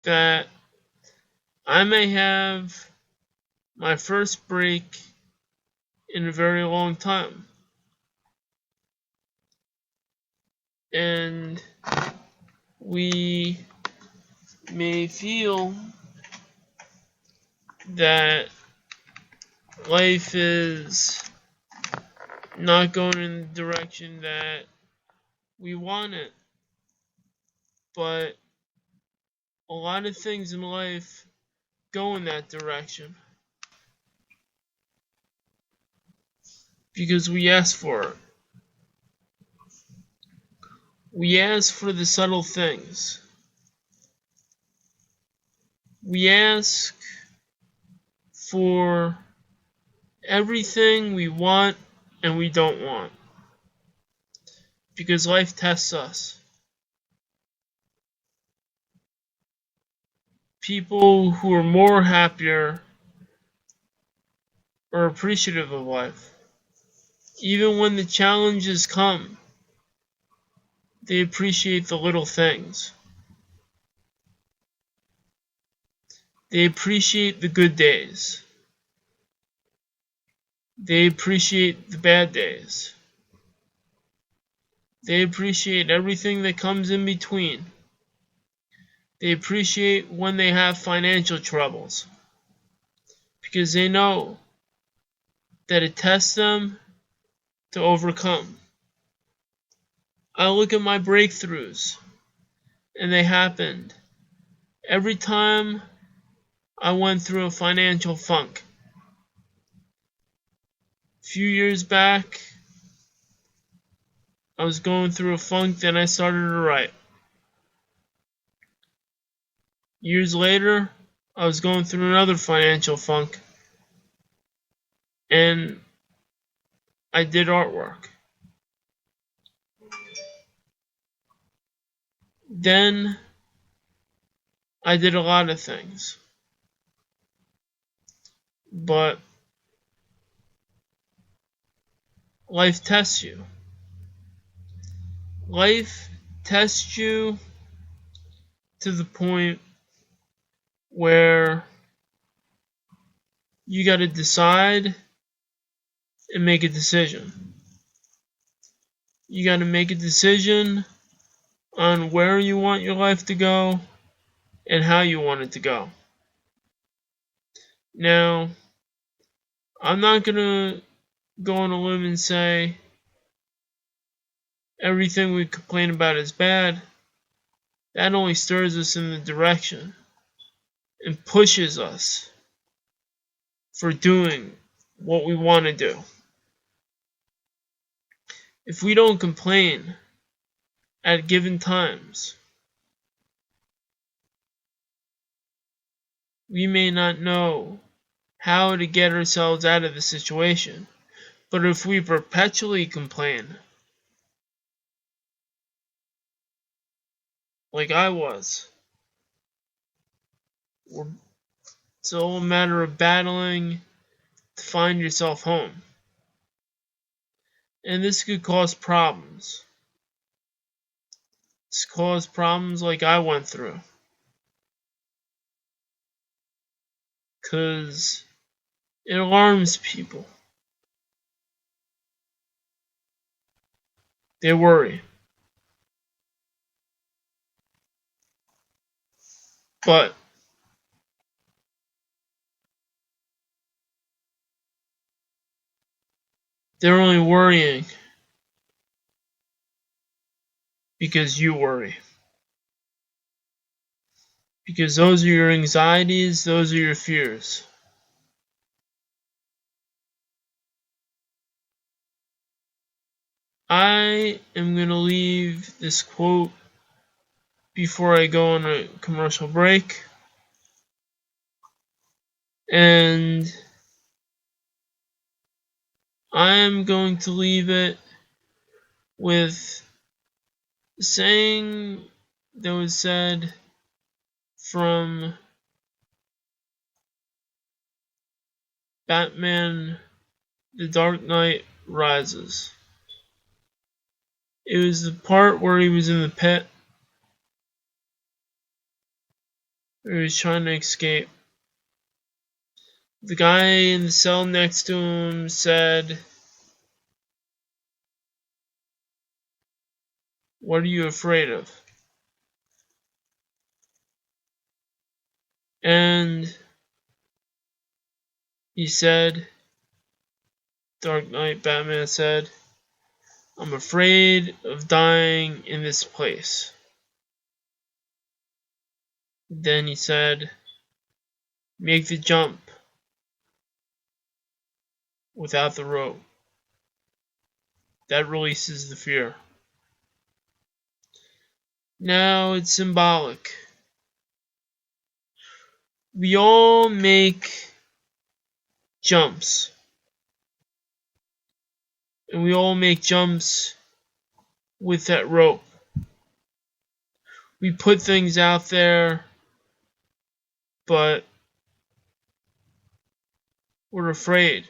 that I may have my first break in a very long time. And we may feel that life is not going in the direction that we want it. But a lot of things in life go in that direction because we ask for it. We ask for the subtle things. We ask for everything we want and we don't want because life tests us. People who are more happier are appreciative of life. Even when the challenges come, they appreciate the little things. They appreciate the good days. They appreciate the bad days. They appreciate everything that comes in between. They appreciate when they have financial troubles because they know that it tests them to overcome. I look at my breakthroughs and they happened every time I went through a financial funk. A few years back, I was going through a funk, then I started to write. Years later, I was going through another financial funk, and I did artwork. Then I did a lot of things. But life tests you. Life tests you to the point where you got to decide and make a decision. You got to make a decision on where you want your life to go and how you want it to go. Now, I'm not going to go on a limb and say everything we complain about is bad. That only stirs us in the direction and pushes us for doing what we want to do. If we don't complain at given times, we may not know how to get ourselves out of the situation. But if we perpetually complain, like I was, it's all a matter of battling to find yourself home. And this could cause problems. It's caused problems like I went through. Because it alarms people. They worry. But they're only worrying because you worry. Because those are your anxieties, those are your fears. I am going to leave this quote before I go on a commercial break. And I am going to leave it with a saying that was said from Batman: The Dark Knight Rises. It was the part where he was in the pit He was trying to escape. The guy in the cell next to him said, "What are you afraid of?" And he said, Dark Knight Batman said, "I'm afraid of dying in this place." Then he said, "Make the jump without the rope. That releases the fear." Now it's symbolic. We all make jumps. And we all make jumps with that rope. We put things out there, but we're afraid.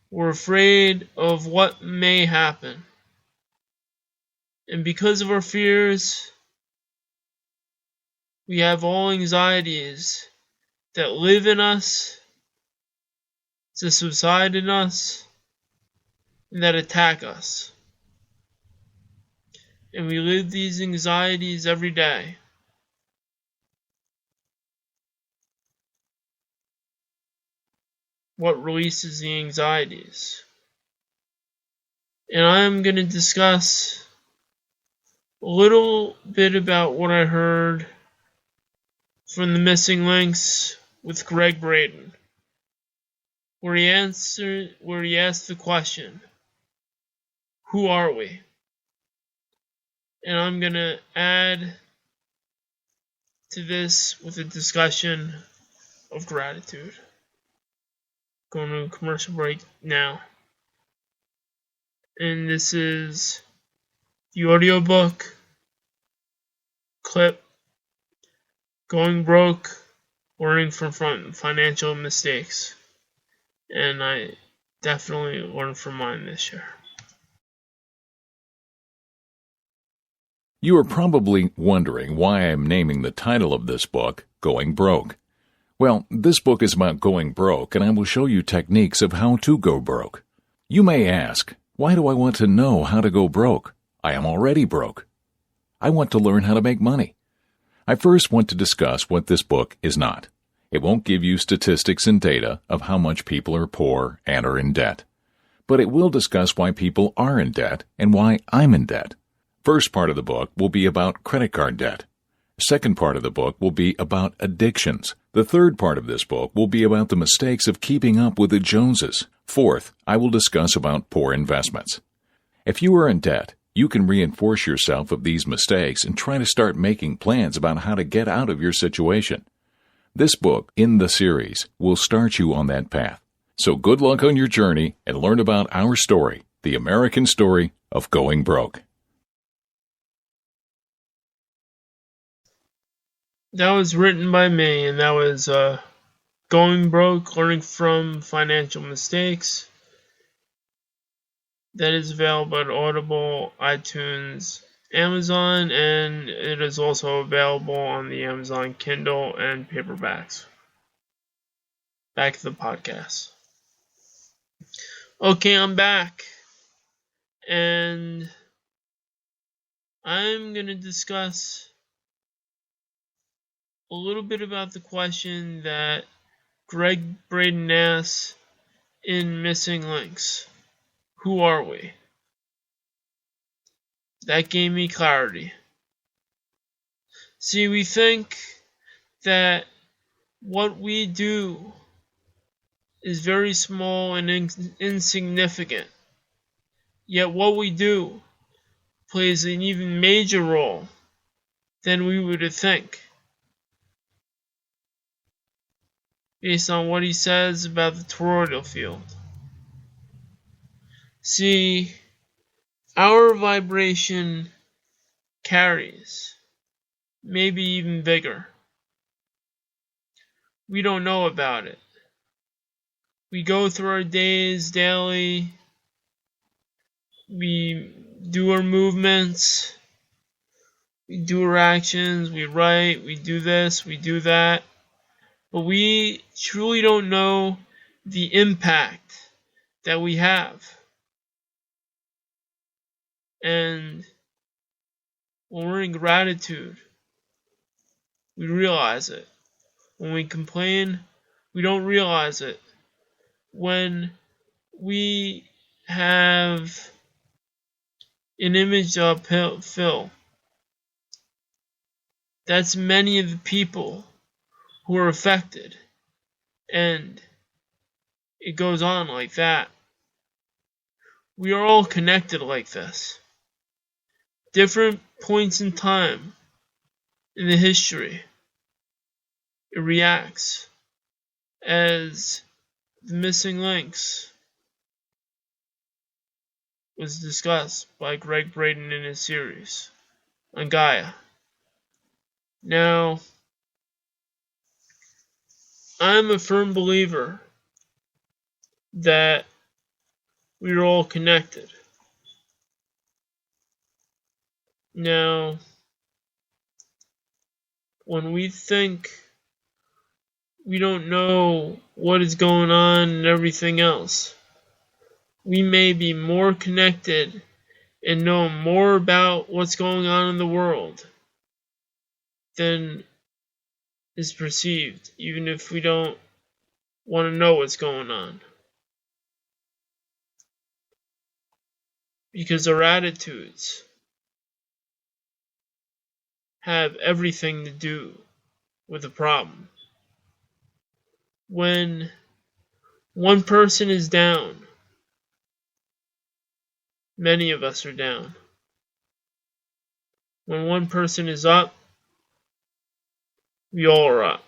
We're afraid of what may happen. And because of our fears, we have all anxieties that live in us, that subside in us, and that attack us. And we live these anxieties every day. What releases the anxieties? And I'm going to discuss a little bit about what I heard from the Missing Links with Greg Braden, where he asked the question, who are we? And I'm going to add to this with a discussion of gratitude. Going to a commercial break now. And this is the audiobook clip, Going Broke, Learning from Financial Mistakes. And I definitely learned from mine this year. You are probably wondering why I'm naming the title of this book, Going Broke. Well, this book is about going broke, and I will show you techniques of how to go broke. You may ask, why do I want to know how to go broke? I am already broke. I want to learn how to make money. I first want to discuss what this book is not. It won't give you statistics and data of how much people are poor and are in debt. But it will discuss why people are in debt and why I'm in debt. First part of the book will be about credit card debt. Second part of the book will be about addictions. The third part of this book will be about the mistakes of keeping up with the Joneses. Fourth, I will discuss about poor investments. If you are in debt, you can reinforce yourself of these mistakes and try to start making plans about how to get out of your situation. This book in the series will start you on that path. So good luck on your journey and learn about our story, the American story of going broke. That was written by me, and that was Going Broke, Learning from Financial Mistakes. That is available at Audible, iTunes, Amazon, and it is also available on the Amazon Kindle and paperbacks. Back to the podcast. Okay, I'm back. And I'm going to discuss a little bit about the question that Greg Braden asks in Missing Links. Who are we? That gave me clarity. See, we think that what we do is very small and insignificant. Yet what we do plays an even major role than we would think, based on what he says about the toroidal field. See, our vibration carries, maybe even bigger. We don't know about it. We go through our days daily, we do our movements, We do our actions, we write, we do this, we do that, but we truly don't know the impact that we have. And when we're in gratitude, we realize it. When we complain, we don't realize it. When we have an image to upfill, that's many of the people who are affected. And it goes on like that. We are all connected like this. Different points in time in the history, it reacts as the missing links was discussed by Greg Braden in his series on Gaia. Now, I'm a firm believer that we are all connected. Now, when we think we don't know what is going on and everything else, we may be more connected and know more about what's going on in the world than is perceived, even if we don't want to know what's going on. Because our attitudes have everything to do with the problem. When one person is down, many of us are down. When one person is up, we all are up.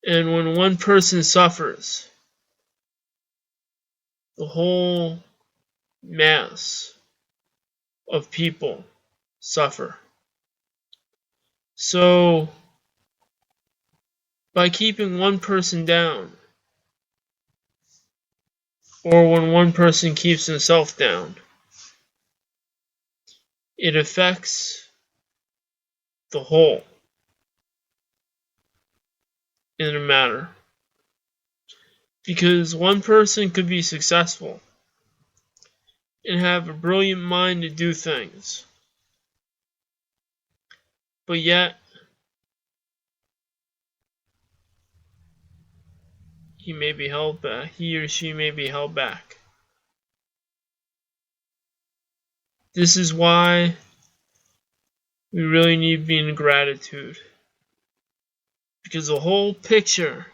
And when one person suffers, the whole mass of people suffer. So, by keeping one person down, or when one person keeps himself down, it affects the whole in a matter. Because one person could be successful and have a brilliant mind to do things, but yet he may be held back, he or she may be held back. This is why we really need to be in gratitude. Because the whole picture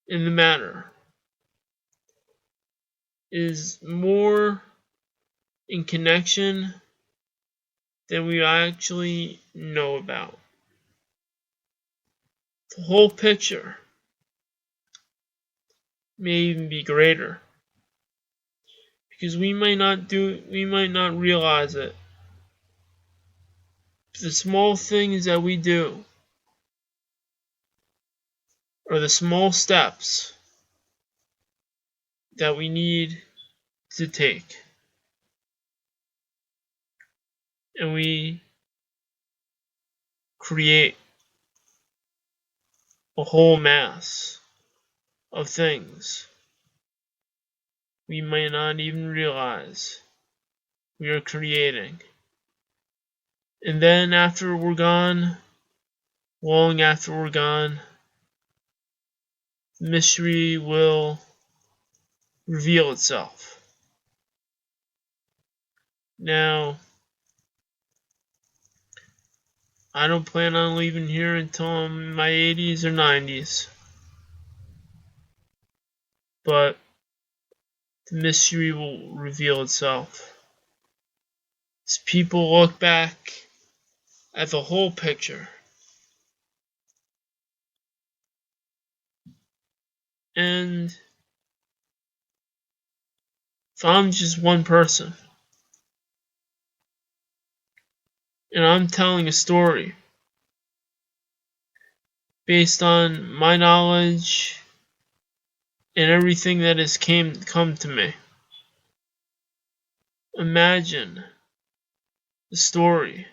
in the matter is more in connection than we actually know about. The whole picture may even be greater. Because we might not realize it. The small things that we do are the small steps that we need to take. And we create a whole mass of things we may not even realize we are creating. And then after we're gone, long after we're gone, the mystery will reveal itself. Now, I don't plan on leaving here until I'm in my 80s or 90s. But the mystery will reveal itself. As people look back at the whole picture. And if I'm just one person, and I'm telling a story based on my knowledge and everything that has come to me, imagine the story